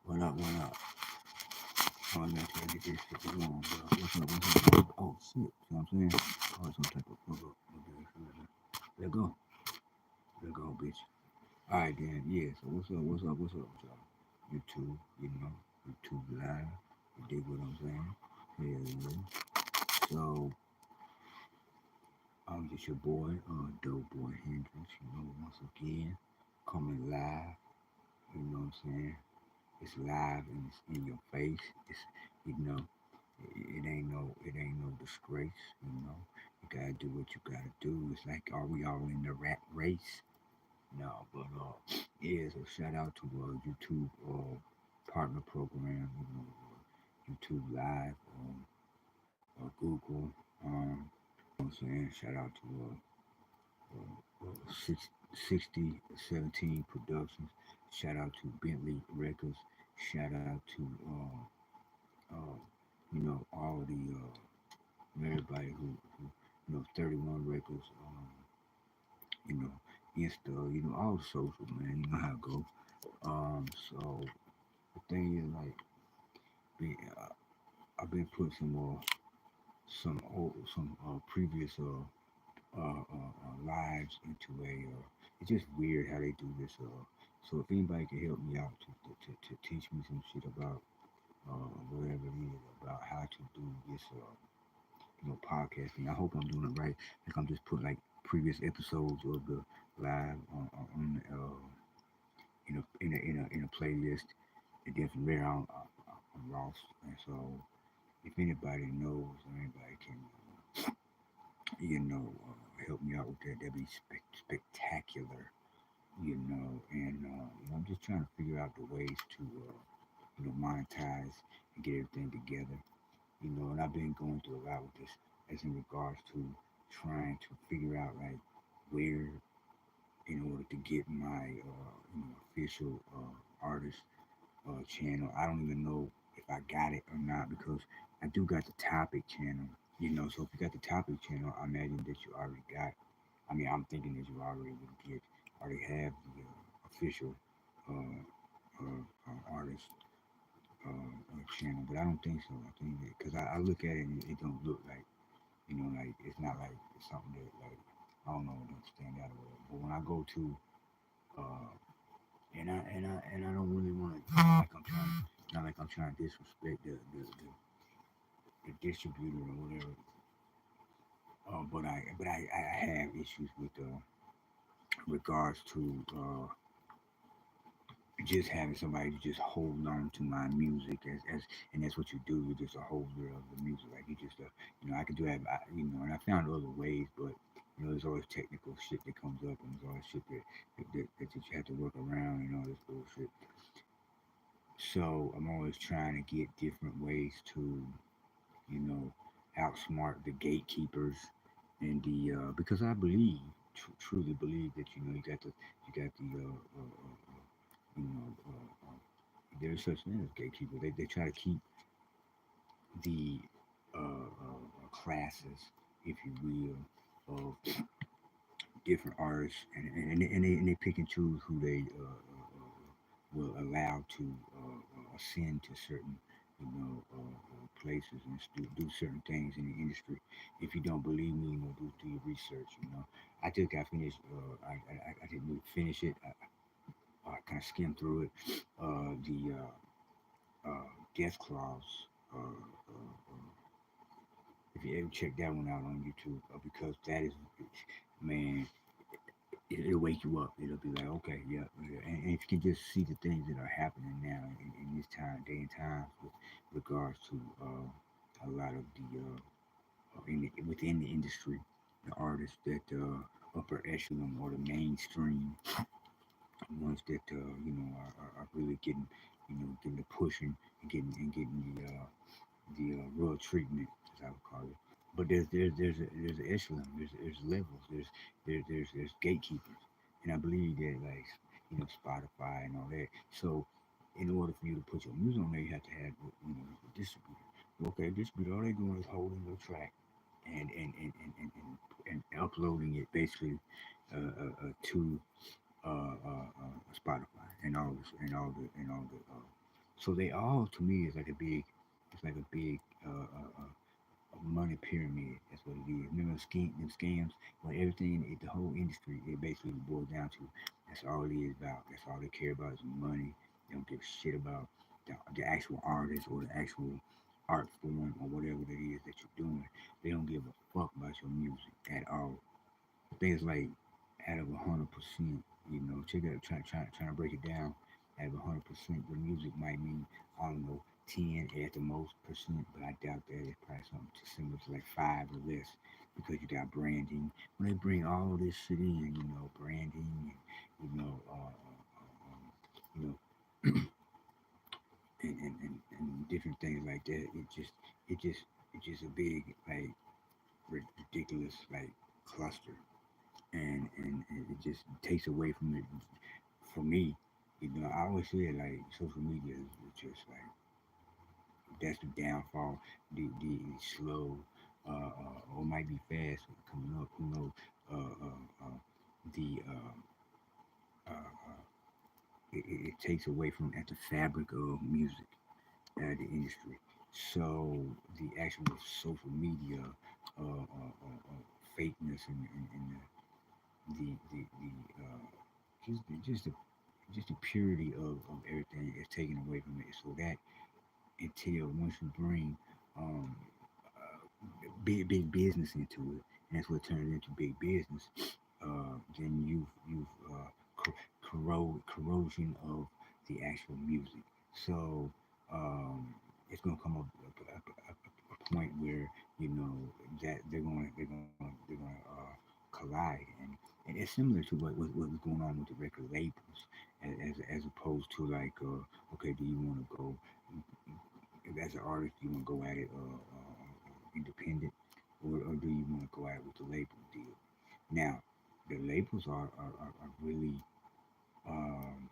What up, what up? Oh, I got to get this shit going, bro. What's up? Oh, shit. See what I'm saying? Oh, some type of. Okay. Let go. Let go, bitch. Alright, then. Yeah, so what's up with y'all? YouTube, YouTube Live. You dig what I'm saying? Hell yeah. So, I'm just your boy, Doughboi Hendrix, once again, coming live, you know what I'm saying? It's live and it's in your face. It's, you know, it ain't no disgrace, You gotta do what you gotta do. It's like, are we all in the rat race? No, but yeah. So shout out to YouTube partner program, YouTube Live, Google, what I'm saying. Shout out to 6017 Productions. Shout out to Bentley Records. Shout out to uh, all the everybody who 31 Records. You know, Insta. All the social, man. You know how it go. So the thing is, like, I've been putting some previous lives into a. It's just weird how they do this. So if anybody can help me out to teach me some shit about whatever it is about how to do this podcasting. I hope I'm doing it right. Like I'm just putting like previous episodes of the live on in a playlist, and then from there I'm lost. And so if anybody knows or anybody can help me out with that, that'd be spectacular. And I'm just trying to figure out the ways to monetize and get everything together. And I've been going through a lot with this as in regards to trying to figure out like where in order to get my official artist channel. I don't even know if I got it or not because I do got the topic channel. So if you got the topic channel, I imagine that you already got. I mean, I'm thinking that you already have the official artist channel, but I don't think so. I think that because I look at it and it don't look like like it's not like it's something that like I don't know, it don't stand out or whatever. But when I go to uh, and I don't really want to like I'm trying not like I'm trying to disrespect the distributor or whatever. But I have issues with regards to just having somebody to just hold on to my music as and that's what you do. You're just a holder of the music. Like you just I could do that. And I found other ways, but there's always technical shit that comes up, and there's always shit that you have to work around and all this bullshit. So I'm always trying to get different ways to you know outsmart the gatekeepers and the because I believe truly believe that you got the you know there's such thing as gatekeepers. They try to keep the classes, if you will, of different artists, and they pick and choose who they will allow to ascend to certain places and do certain things in the industry. If you don't believe me, do your research. I just got finished. I didn't really finish it. I kind of skimmed through it. The Death Clause. If you ever check that one out on YouTube, because that is, man, it'll wake you up. It'll be like, okay, yeah, yeah. And if you can just see the things that are happening now in this day and time with regards to a lot of the within the industry, the artists that upper echelon or the mainstream ones that are really getting the pushing and getting the real treatment, as I would call it. But there's an echelon, there's levels, there's gatekeepers, and I believe that like Spotify and all that. So in order for you to put your music on there, you have to have a distributor. Well, okay, distributor, all they doing is holding your track and uploading it basically to Spotify and all this and all the So they all to me is like a big, it's like a big money pyramid. That's what it is. Remember them scams? Well, everything, the whole industry, it basically boils down to that's all it is about. That's all they care about is money. They don't give a shit about the actual artist or the actual art form or whatever it is that you're doing. They don't give a fuck about your music at all. I think it's like out of 100%, check it out, trying to break it down. Out of 100%, your music might mean, I don't know, 10 at the most percent, but I doubt that. It's probably something too similar to like 5 or less because you got branding. When they bring all this shit in, branding and, you know, and different things like that, it just, it's just a big, like, ridiculous, like, cluster. And it just takes away from it for me. I always say like social media is just like that's the downfall. The slow, or might be fast coming up. Who knows? The it takes away from at the fabric of music, the industry. So the actual social media fakeness and just just the just the purity of everything is taken away from it. So that until once you bring um, big business into it, and that's what turns into big business. Then you've corrosion of the actual music. So it's gonna come up a point where that they're gonna collide, and it's similar to what was going on with the record labels, as opposed to like okay, do you want to go as an artist? Do you want to go at it independent, or do you want to go at it with the label deal? Now, the labels are really um,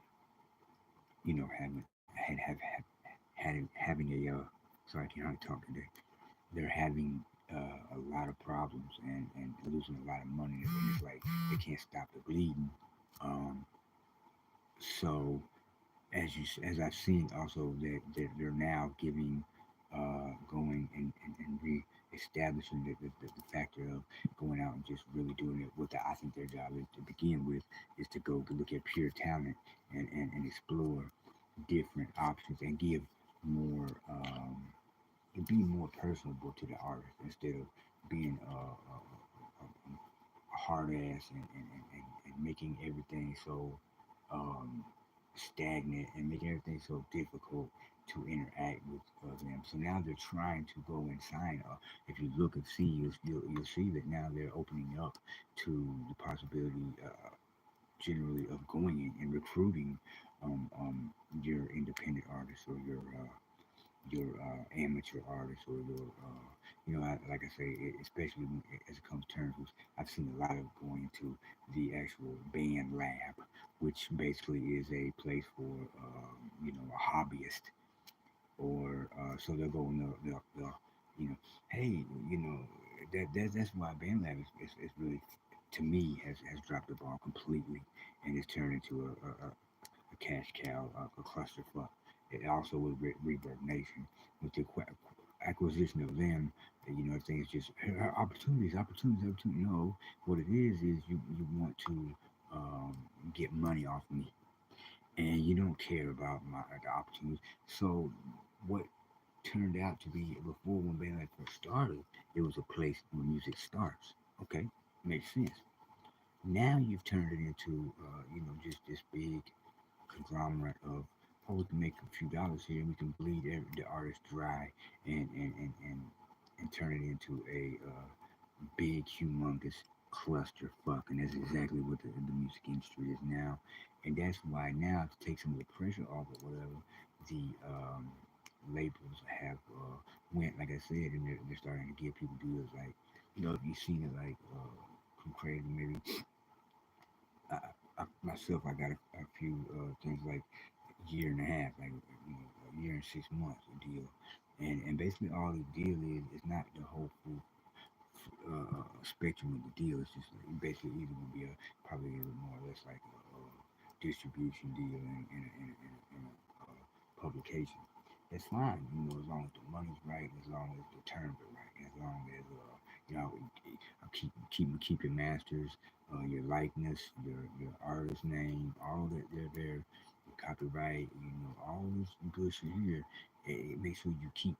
having having a sorry, I can't talk today. They're having a lot of problems and losing a lot of money, and it's like they can't stop the bleeding. Um, so as I've seen also that they're now giving going and re-establishing the factor of going out and just really doing it. What I think their job is to begin with is to go to look at pure talent and explore different options and give more and be more personable to the artist instead of being a hard ass and making everything so um, stagnant and making everything so difficult to interact with them. So now they're trying to go and sign. If you look and see, you'll see that now they're opening up to the possibility, generally, of going in and recruiting your independent artists or your amateur artist or your like I say, especially as it comes to terms with, I've seen a lot of going into the actual band lab, which basically is a place for a hobbyist, or so they'll go and they'll hey, that's why band lab is really, to me, has dropped the ball completely, and it's turned into a cash cow, a clusterfuck. It also was Reverb Nation with the acquisition of them. Things just opportunities. No, what it is you want to um, get money off me, and you don't care about the opportunities. So what turned out to be before when Bandland first started, it was a place where music starts. Okay, makes sense. Now you've turned it into just this big conglomerate of, oh, we can make a few dollars here and we can bleed the artist dry and turn it into a big, humongous clusterfuck. And that's exactly what the music industry is now. And that's why now, to take some of the pressure off or whatever, the labels have went, like I said, and they're starting to give people deals like, if you've seen it, like, from crazy, maybe I, myself, I got a few things like year and a half, like a year and 6 months a deal, and basically all the deal is not the whole full spectrum of the deal. It's just like basically either gonna be probably more or less like a distribution deal and a publication. That's fine, as long as the money's right, as long as the terms are right, as long as keep your masters, your likeness, your artist name, all that they're there, your copyright, all this good shit here. Make sure you keep.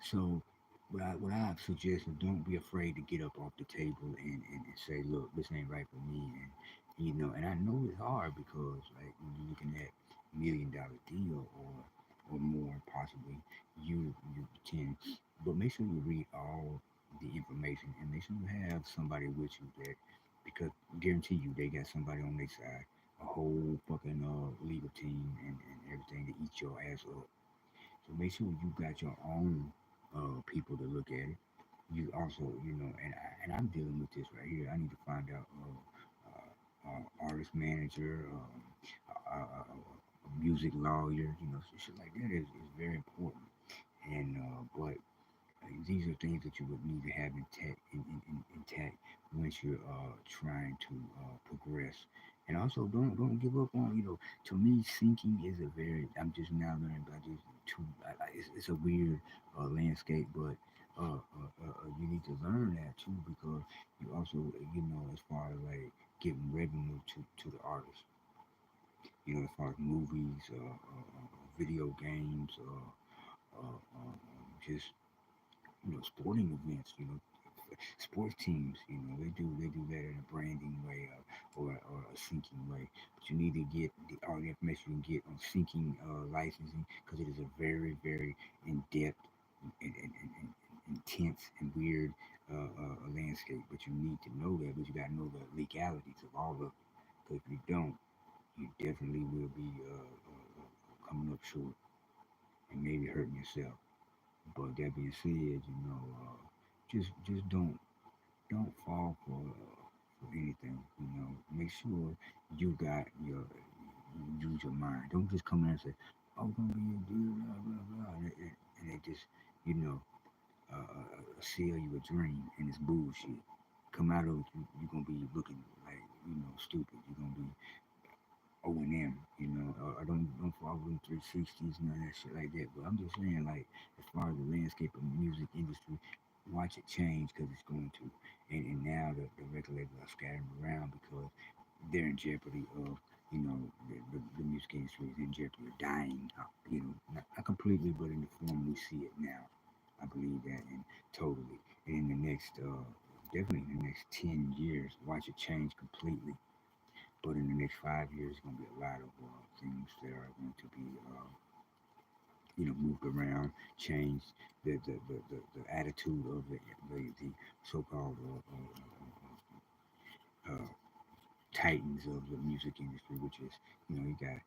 So what I suggest is don't be afraid to get up off the table and say, look, this ain't right for me, and I know it's hard because like when you're looking at $1 million deal or more possibly, you can, but make sure you read all the information and make sure you have somebody with you that, because guarantee you they got somebody on their side, a whole fucking legal team and everything to eat your ass up. So make sure you got your own people to look at it. You also, I'm dealing with this right here. I need to find out artist manager, a music lawyer, shit like that is very important. And but these are things that you would need to have intact once you're trying to progress. And also, don't give up on. To me, sinking is a very. I'm just now learning about this. Too, it's a weird landscape, but you need to learn that too because you also, as far as like giving revenue to the artist. As far as movies, video games, just sporting events, sports teams, they do that in a branding way or a sinking way. But you need to get all the information you can get on sinking licensing because it is a very, very in depth and intense and weird landscape. But you need to know that, but you got to know the legalities of all of it. Because if you don't, you definitely will be coming up short and maybe hurting yourself. But that being said, just don't fall for anything. Make sure you got use your mind. Don't just come in and say, "Oh, gonna be a deal, blah blah blah," and it just you know sell you a dream and it's bullshit. Come out of it, you're gonna be looking like stupid. You're gonna be O&M, I don't follow them 360s, none of that shit like that. But I'm just saying, like, as far as the landscape of the music industry, watch it change because it's going to. And now the record labels are scattering around because they're in jeopardy of, the music industry is in jeopardy of dying. Not completely, but in the form we see it now. I believe that, and totally. And in the next, definitely in the next 10 years, watch it change completely. But in the next 5 years, it's going to be a lot of things that are going to be, moved around, changed. The attitude of the so-called titans of the music industry, which is, you got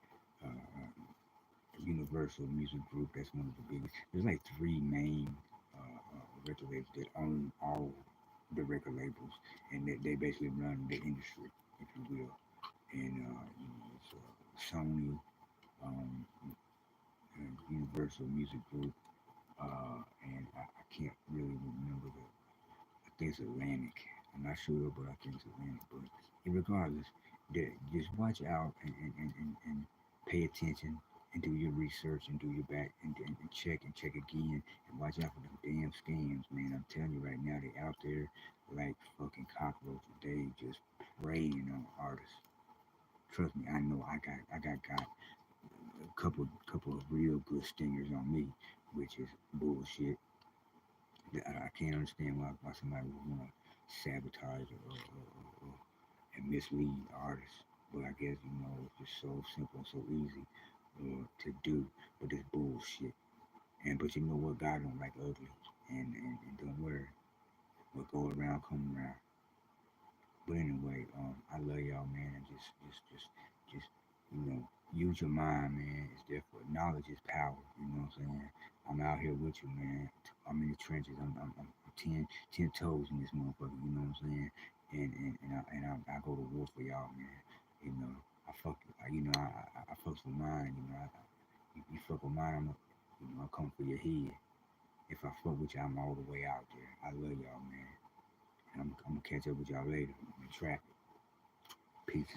Universal Music Group. That's one of the biggest. There's like three main record labels that own all the record labels, and they basically run the industry, if you will. And it's Sony, um, and Universal Music Group, and I can't really remember I think it's Atlantic. I'm not sure, but I think it's Atlantic. But regardless, just watch out and pay attention and do your research and do your back and check again and watch out for them damn scams, man. I'm telling you right now, they out there like fucking cockroaches. They just preying on artists. Trust me, I know I got a couple of real good stingers on me, which is bullshit. I can't understand why somebody would want to sabotage and mislead artists. But I guess it's just so simple and so easy to do. But it's bullshit. And but you know what? God don't like ugly. And don't worry, what go around come around. But anyway, I love y'all, man, and just, use your mind, man. It's therefore knowledge is power. You know what I'm saying? I'm out here with you, man. I'm in the trenches. I'm 10 toes in this motherfucker. You know what I'm saying? And I go to war for y'all, man. You know, I fuck, I fucks with mine. You fuck with mine, I come for your head. If I fuck with you, I'm all the way out there. I love y'all, man. And I'm gonna catch up with y'all later in traffic. Peace.